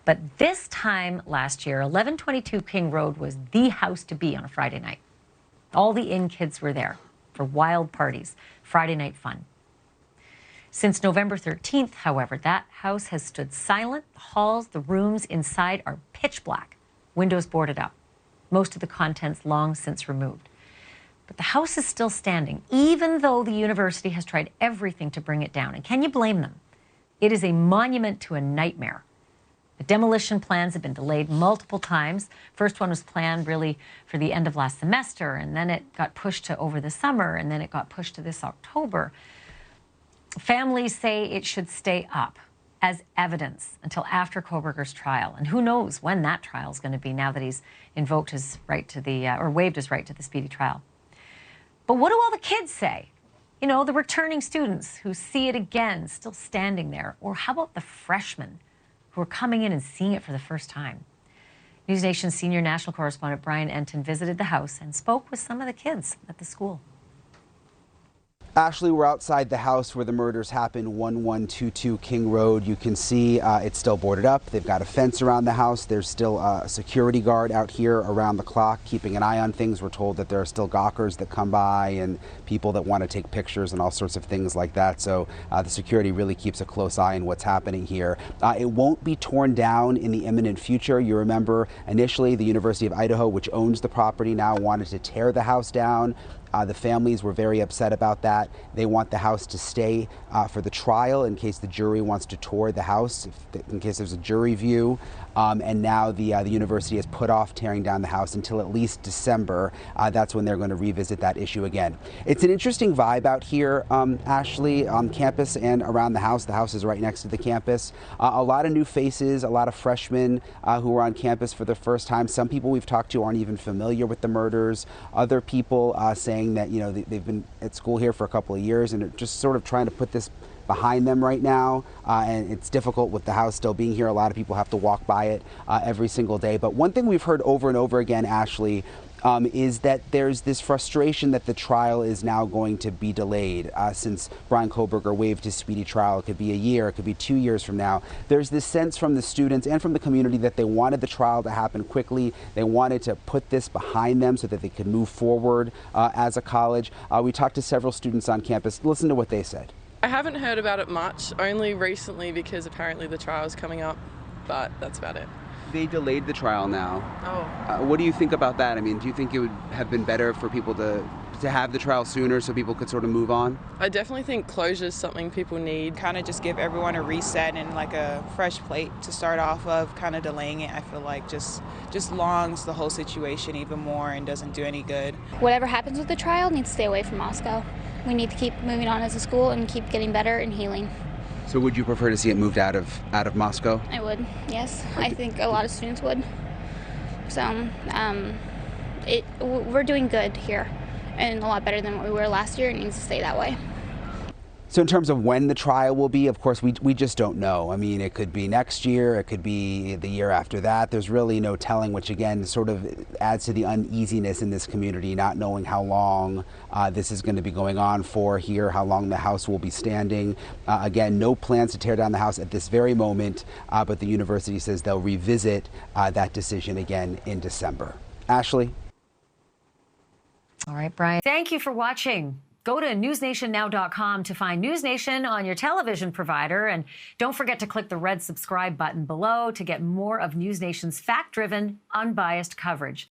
But this time last year, 1122 King Road was the house to be on a Friday night. All the Inn kids were there for wild parties, Friday night fun. Since November 13th, however, that house has stood silent. The halls, the rooms inside are pitch black, windows boarded up. Most of the contents long since removed. But the house is still standing, even though the university has tried everything to bring it down. And can you blame them? It is a monument to a nightmare. The demolition plans have been delayed multiple times. First one was planned really for the end of last semester, and then it got pushed to over the summer, and then it got pushed to this October. Families say it should stay up as evidence until after Kohberger's trial. And who knows when that trial is going to be now that he's invoked his right to the, or waived his right to the speedy trial. But what do all the kids say? You know, the returning students who see it again, still standing there. Or how about the freshmen who are coming in and seeing it for the first time? NewsNation senior national correspondent Bryan Entin visited the house and spoke with some of the kids at the school. Ashleigh, we're outside the house where the murders happened, 1122 King Road. You can see it's still boarded up. They've got a fence around the house. There's still a security guard out here around the clock keeping an eye on things. We're told that there are still gawkers that come by and people that want to take pictures and all sorts of things like that. So the security really keeps a close eye on what's happening here. It won't be torn down in the imminent future. You remember initially the University of Idaho, which owns the property now, wanted to tear the house down. The families were very upset about that. They want the house to stay for the trial in case the jury wants to tour the house, in case there's a jury view. And now the university has put off tearing down the house until at least December. That's when they're going to revisit that issue again. It's an interesting vibe out here, Ashleigh, on campus and around the house. The house is right next to the campus. A lot of new faces, a lot of freshmen who are on campus for the first time. Some people we've talked to aren't even familiar with the murders. Other people saying that, you know, they've been at school here for a couple of years and are just sort of trying to put this behind them right now, and it's difficult with the house still being here. A lot of people have to walk by it every single day. But one thing we've heard over and over again, Ashleigh, is that there's this frustration that the trial is now going to be delayed since Bryan Kohberger waived his speedy trial. It could be a year, it could be 2 years from now. There's this sense from the students and from the community that they wanted the trial to happen quickly. They wanted to put this behind them so that they could move forward as a college. We talked to several students on campus. Listen to what they said. I haven't heard about it much, only recently because apparently the trial is coming up, but that's about it. They delayed the trial now. Oh. What do you think about that? I mean, do you think it would have been better for people to have the trial sooner so people could sort of move on? I definitely think closure is something people need. Kind of just give everyone a reset and like a fresh plate to start off of. Kind of delaying it, I feel like just longs the whole situation even more and doesn't do any good. Whatever happens with the trial needs to stay away from Moscow. We need to keep moving on as a school and keep getting better and healing. So would you prefer to see it moved out of Moscow? I would, yes. I think a lot of students would. So we're doing good here and a lot better than what we were last year. It needs to stay that way. So in terms of when the trial will be, of course, we just don't know. I mean, it could be next year, it could be the year after that. There's really no telling, which again sort of adds to the uneasiness in this community, not knowing how long this is going to be going on for here, how long the house will be standing. Again, no plans to tear down the house at this very moment, but the university says they'll revisit that decision again in December. Ashleigh? All right, Bryan. Thank you for watching. Go to newsnationnow.com to find NewsNation on your television provider. And don't forget to click the red subscribe button below to get more of NewsNation's fact-driven, unbiased coverage.